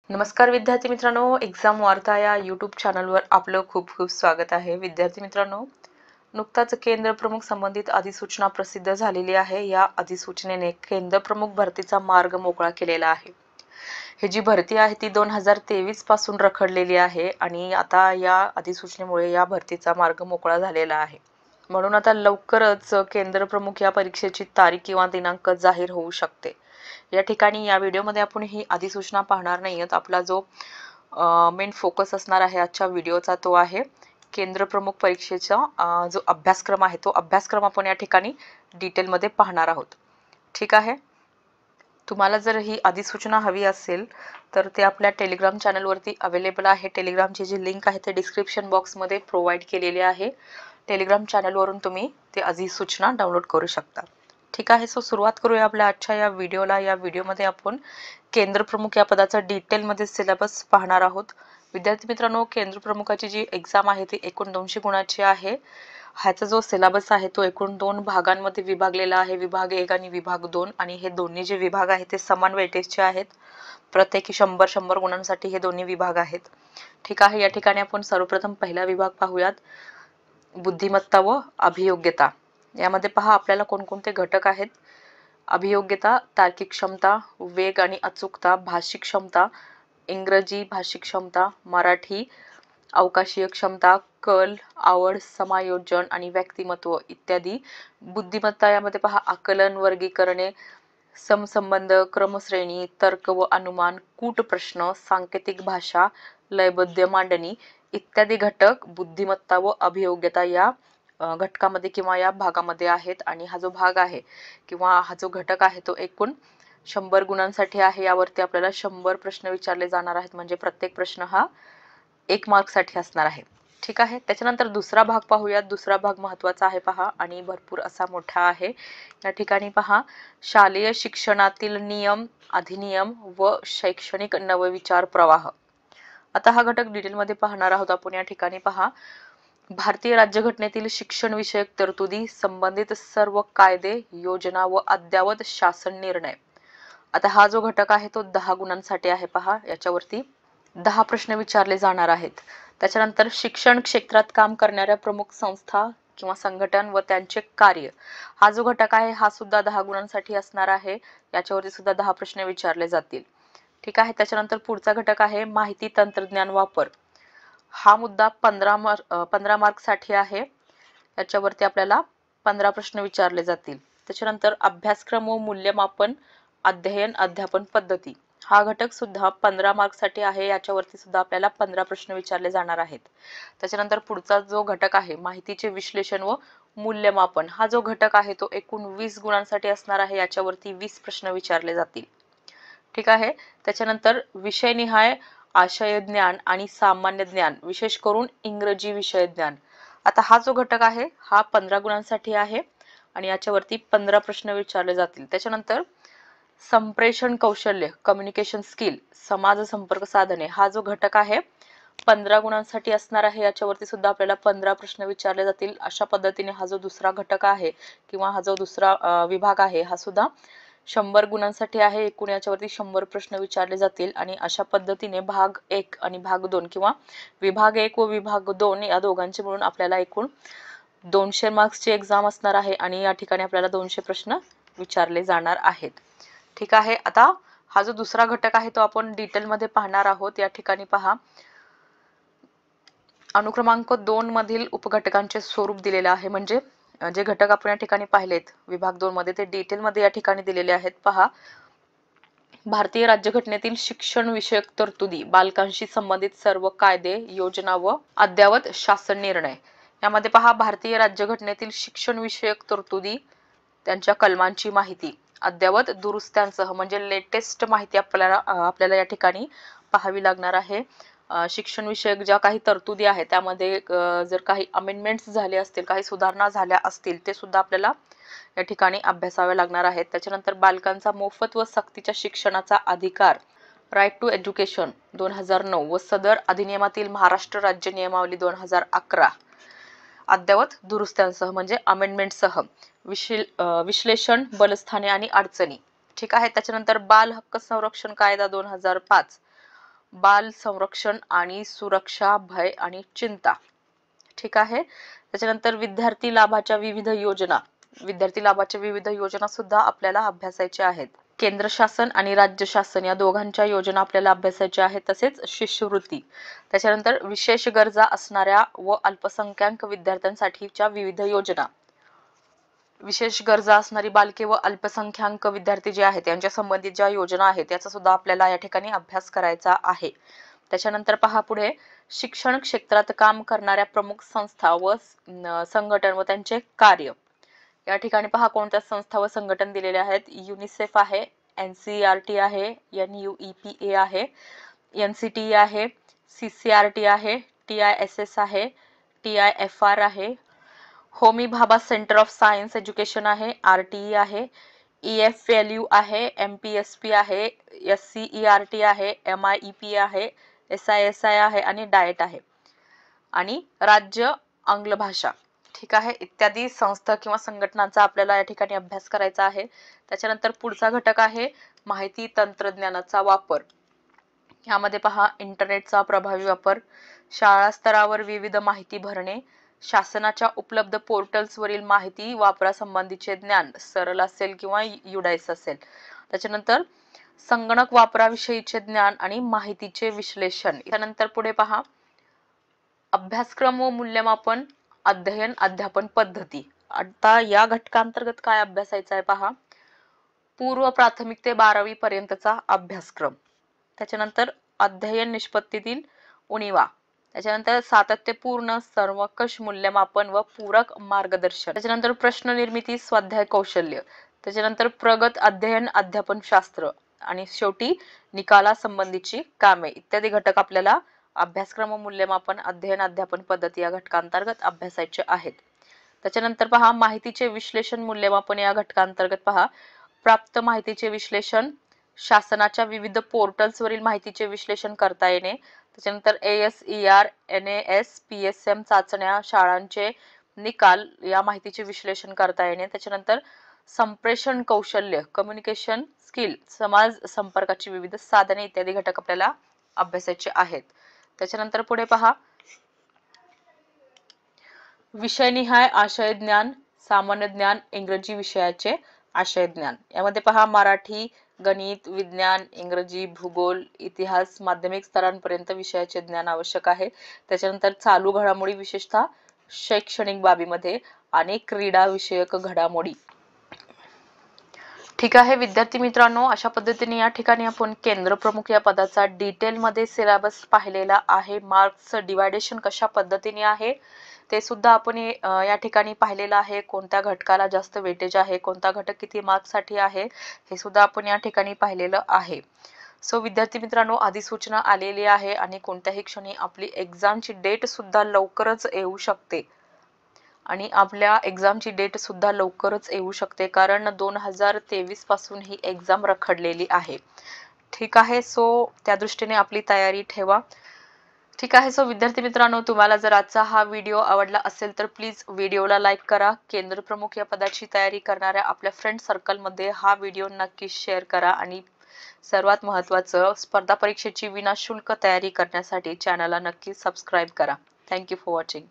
नमस्कार विद्यार्थी मित्रांनो, एक्झाम वार्ता या यूट्यूब चॅनलवर आपलं खूप खूप स्वागत आहे. विद्यार्थी मित्रांनो, नुकताच केंद्र प्रमुख संबंधित अधिसूचना प्रसिद्ध झालेली आहे. या अधिसूचनेने केंद्र प्रमुख भरतीचा मार्ग मोकळा केलेला आहे. ही जी भरती आहे ती 2023 पासून रखडलेली आहे आणि आता या अधिसूचनेमुळे या भरतीचा मार्ग मोकळा झालेला आहे. म्हणून आता लवकरच केंद्र प्रमुख या परीक्षेची तारीख किंवा दिनांक जाहीर होऊ शकते. या ठिकाणी या व्हिडिओमध्ये आपण ही अधिसूचना पाहणार नाही आहोत. आपला जो मेन फोकस असणार आहे आजच्या व्हिडिओचा तो आहे केंद्र प्रमुख परीक्षेचा जो अभ्यासक्रम आहे तो अभ्यासक्रम आपण या ठिकाणी डिटेलमध्ये पाहणार आहोत. ठीक आहे. तुम्हाला जर ही अधिसूचना हवी असेल तर ते आपल्या टेलिग्राम चॅनलवरती अवेलेबल आहे. टेलिग्रामची जी लिंक आहे ते डिस्क्रिप्शन बॉक्समध्ये प्रोव्हाइड केलेली आहे. टेलिग्राम चॅनलवरून तुम्ही ते अधिसूचना डाउनलोड करू शकता. ठीक आहे. सो सुरुवात करूया आपल्या आजच्या या व्हिडिओला. या व्हिडिओमध्ये आपण केंद्र प्रमुख या पदाचा डिटेलमध्ये सिलेबस पाहणार आहोत. विद्यार्थी मित्रांनो, केंद्र प्रमुखाची जी एक्झाम आहे ती एकूण 200 गुणांची आहे. ह्याचा जो सिलेबस आहे तो एकूण 2 भागांमध्ये विभागलेला आहे, विभाग 1 आणि विभाग 2. आणि हे दोन्ही जे विभाग आहेत ते समान वेटेजचे आहेत. प्रत्येकी 100 गुणांसाठी हे दोन्ही विभाग आहेत. ठीक आहे. या ठिकाणी आपण सर्वप्रथम पहिला विभाग पाहूयात, बुद्धिमत्ता व अभियोग्यता. यामध्ये पहा आपल्याला कोणकोणते घटक आहेत. अभियोग्यता, तार्किक क्षमता, वेग आणि अचूकता, भाषिक क्षमता, इंग्रजी भाषिक क्षमता, मराठी, अवकाशीय क्षमता, कल, आवड, समायोजन आणि व्यक्तिमत्व इत्यादी. बुद्धिमत्ता यामध्ये पहा आकलन, वर्गीकरणे, समसंबंध, क्रमश्रेणी, तर्क व अनुमान, कूट प्रश्न, सांकेतिक भाषा, लयबद्ध मांडणी इत्यादी घटक बुद्धिमत्ता व अभियोग्यता या घटकामध्ये किंवा या भागामध्ये आहेत. आणि हा जो भाग आहे किंवा हा जो घटक आहे तो एकूण 100 गुणांसाठी आहे. यावरती आपल्याला 100 प्रश्न विचारले जाणार आहेत, म्हणजे प्रत्येक प्रश्न हा 1 मार्कसाठी असणार आहे. ठीक आहे. त्याच्यानंतर दुसरा भाग पाहूयात. दुसरा भाग महत्वाचा आहे पहा आणि भरपूर असा मोठा आहे. या ठिकाणी पहा शालेय शिक्षणातील नियम, अधिनियम व शैक्षणिक नवविचार प्रवाह. आता हा घटक डिटेलमध्ये पाहणार आहोत आपण. या ठिकाणी पहा भारतीय राज्यघटनेतील शिक्षण विषयक तरतुदी, संबंधित सर्व कायदे, योजना व अद्ययावत शासन निर्णय. आता हा जो घटक आहे तो 10 गुणांसाठी आहे. पहा याच्यावरती 10 प्रश्न विचारले जाणार आहेत. त्याच्यानंतर शिक्षण क्षेत्रात काम करणाऱ्या प्रमुख संस्था किंवा संघटन व त्यांचे कार्य. हा जो घटक आहे हा सुद्धा 10 गुणांसाठी असणार आहे. याच्यावरती सुद्धा 10 प्रश्न विचारले जातील. ठीक आहे. त्याच्यानंतर पुढचा घटक आहे माहिती तंत्रज्ञान वापर. हा मुद्दा 15 मार्कसाठी आहे. याच्यावरती आपल्याला 15 प्रश्न विचारले जातील. त्याच्यानंतर अभ्यासक्रम व मूल्यमापन, अध्ययन, अध्यापन पद्धती. हा घटक सुद्धा 15 मार्कसाठी आहे. याच्यावरती सुद्धा आपल्याला 15 प्रश्न विचारले जाणार आहेत. त्याच्यानंतर पुढचा जो घटक आहे माहितीचे विश्लेषण व मूल्यमापन. हा जो घटक आहे तो एकूण 20 गुणांसाठी असणार आहे. याच्यावरती 20 प्रश्न विचारले जातील. ठीक आहे. त्याच्यानंतर विषयनिहाय आशय ज्ञान आणि सामान्य ज्ञान, विशेष करून इंग्रजी विषय ज्ञान. आता हा जो घटक आहे हा 15 गुणांसाठी आहे आणि याच्यावरती 15 प्रश्न विचारले जातील. त्याच्यानंतर संप्रेषण कौशल्य, कम्युनिकेशन स्किल, समाज संपर्क साधने. हा जो घटक आहे 15 गुणांसाठी असणार आहे. याच्यावरती सुद्धा आपल्याला 15 प्रश्न विचारले जातील. अशा पद्धतीने हा जो दुसरा घटक आहे किंवा हा जो दुसरा विभाग आहे हा सुद्धा 100 गुणांसाठी आहे. एकूण याच्यावरती 100 प्रश्न विचारले जातील. आणि अशा पद्धतीने भाग 1 आणि भाग 2 किंवा विभाग 1 व विभाग 2 या दोघांचे मिळून आपल्याला एकूण 200 मार्क्सची एक्झाम असणार आहे आणि या ठिकाणी आपल्याला 200 प्रश्न विचारले जाणार आहेत. ठीक आहे. आता हा जो दुसरा घटक आहे तो आपण डिटेलमध्ये पाहणार आहोत. या ठिकाणी पहा अनुक्रमांक 2 मधील उपघटकांचे स्वरूप दिलेले आहे. म्हणजे जे घटक आपण या ठिकाणी पाहिलेत विभाग 2 मध्ये ते डिटेलमध्ये या ठिकाणी दिलेले आहेत. पहा भारतीय राज्यघटनेतील शिक्षण विषयक तरतुदी, बालकांशी संबंधित सर्व कायदे, योजना व अद्ययावत शासन निर्णय. यामध्ये पहा भारतीय राज्यघटनेतील शिक्षण विषयक तरतुदी, त्यांच्या कलमांची माहिती, अद्ययावत दुरुस्त्यांसह म्हणजे लेटेस्ट माहिती आपल्याला या ठिकाणी पाहावी लागणार आहे. शिक्षण विषयक ज्या काही तरतुदी आहेत त्यामध्ये जर काही अमेंडमेंट्स झाले असतील, काही सुधारणा झाल्या असतील ते सुद्धा आपल्याला या ठिकाणी अभ्यासावे लागणार आहेत. त्याच्यानंतर बालकांचा मोफत व सक्तीच्या शिक्षणाचा अधिकार, राईट टू एज्युकेशन 2009 व सदर अधिनियमातील महाराष्ट्र राज्य नियमावली 2011 अद्ययावत दुरुस्त्यांसह म्हणजे अमेंडमेंटसह, विश्लेषण, बलस्थाने आणि अडचणी. ठीक आहे. त्याच्यानंतर बाल हक्क संरक्षण कायदा 2005, बाल संरक्षण आणि सुरक्षा, भय आणि चिंता. ठीक आहे. त्याच्यानंतर विद्यार्थी लाभाच्या विविध योजना सुद्धा आपल्याला अभ्यासायच्या आहेत. केंद्र शासन आणि राज्य शासन या दोघांच्या योजना आपल्याला अभ्यासायच्या आहेत. तसेच शिष्यवृत्ती. त्याच्यानंतर विशेष गरजा असणाऱ्या व अल्पसंख्याक विद्यार्थ्यांसाठीच्या विविध योजना. विशेष गरजा असणारी बालके व अल्पसंख्याक विद्यार्थी जे आहेत यांच्या संबंधित ज्या योजना आहेत याचा सुद्धा आपल्याला या ठिकाणी अभ्यास करायचा आहे. त्याच्यानंतर पहा पुढे, शिक्षण क्षेत्रात काम करणाऱ्या प्रमुख संस्था व संघटन व त्यांचे कार्य. या ठिकाणी पहा कोणत्या संस्था व संघटन दिलेले आहेत. युनिसेफ आहे, NCERT आहे, NUEPA आहे, NCTE आहे, CCRT आहे, TISS आहे, TIFR आहे, Homi Bhabha centre of science education आहे, RTE आहे, EFLU आहे, MPSP आहे, SCERT आहे, MIEP आहे, SISI आहे आणि डाएट आहे. आणि राज्य आंग्ल भाषा. ठीक आहे. इत्यादी संस्था किंवा संघटनांचा आपल्याला या ठिकाणी अभ्यास करायचा आहे. त्याच्यानंतर पुढचा घटक आहे माहिती तंत्रज्ञानाचा वापर. यामध्ये पहा इंटरनेटचा प्रभावी वापर, शाळा स्तरावर विविध माहिती भरणे, शासनाच्या उपलब्ध पोर्टल्सवरील माहिती वापरासंबंधीचे ज्ञान सरळ असेल किंवा युडाईस असेल. त्याच्यानंतर संगणक वापराविषयीचे ज्ञान आणि माहितीचे विश्लेषण. त्यानंतर पुढे पहा अभ्यासक्रम व मूल्यमापन, अध्ययन अध्यापन पद्धती. आता या घटकांतर्गत काय अभ्यासायचं आहे पहा. पूर्व प्राथमिक ते 12वी पर्यंतचा अभ्यासक्रम. त्याच्यानंतर अध्ययन निष्पत्तीतील उणीवा. त्याच्यानंतर सातत्यपूर्ण सर्वंकष मूल्यमापन व पूरक मार्गदर्शन. त्याच्यानंतर प्रश्न निर्मिती, स्वाध्याय कौशल्य. त्याच्यानंतर प्रगत अध्ययन अध्यापन शास्त्र आणि शेवटी निकालासंबंधीची कामे इत्यादी घटक आपल्याला अभ्यासक्रम मूल्यमापन, अध्ययन अध्यापन पद्धती या घटकांतर्गत अभ्यासायचे आहेत. त्याच्यानंतर पहा माहितीचे विश्लेषण मूल्यमापन या घटकांतर्गत पहा प्राप्त माहितीचे विश्लेषण, शासनाच्या विविध पोर्टल्सवरील माहितीचे विश्लेषण करता येणे. त्याच्यानंतर ASER, NAS, PSM चाचण्या, शाळांचे निकाल या माहितीचे विश्लेषण करता येणे. त्याच्यानंतर संप्रेषण कौशल्य, कम्युनिकेशन स्किल, समाज संपर्काची विविध साधने इत्यादी घटक आपल्याला अभ्यासायचे आहेत. त्याच्यानंतर पुढे पहा विषयनिहाय आशय ज्ञान, सामान्य ज्ञान, इंग्रजी विषयाचे आशय ज्ञान. यामध्ये पहा मराठी, गणित, विज्ञान, इंग्रजी, भूगोल, इतिहास माध्यमिक स्तरांपर्यंत विषयाचे ज्ञान आवश्यक आहे. त्याच्यानंतर चालू घडामोडी विशेषतः शैक्षणिक बाबीमध्ये आणि क्रीडा विषयक घडामोडी. ठीक आहे विद्यार्थी मित्रांनो, अशा पद्धतीने या ठिकाणी आपण केंद्र प्रमुख या पदाचा डिटेल मध्ये सिलेबस पाहिलेला आहे. मार्क्स डिवायडेशन कशा पद्धतीने आहे ते सुद्धा आपण या ठिकाणी पाहिलेलं आहे. कोणत्या घटकाला जास्त वेटेज आहे, कोणता घटक किती मार्क्स साठी आहे हे सुद्धा आपण या ठिकाणी पाहिलेलं आहे. सो विद्यार्थी मित्रांनो, अधिसूचना आलेली आहे आणि कोणत्याही क्षणी आपली एक्झामची डेट सुद्धा लवकरच येऊ शकते आणि आपल्या एक्झामची डेट सुद्धा लवकरच येऊ शकते कारण 2023 पासून ही एक्झाम रखडलेली आहे. ठीक आहे. सो त्या दृष्टीने आपली तयारी ठेवा. ठीक आहे. सो विद्यार्थी मित्रांनो, तुम्हाला जर आजचा हा व्हिडिओ आवडला असेल तर प्लीज व्हिडिओला लाईक करा. केंद्र प्रमुख या पदाची तयारी करणाऱ्या आपल्या फ्रेंड सर्कलमध्ये हा व्हिडिओ नक्की शेअर करा आणि सर्वात महत्त्वाचं स्पर्धा परीक्षेची विनाशुल्क तयारी करण्यासाठी चॅनलला नक्की सबस्क्राईब करा. Thank you for watching.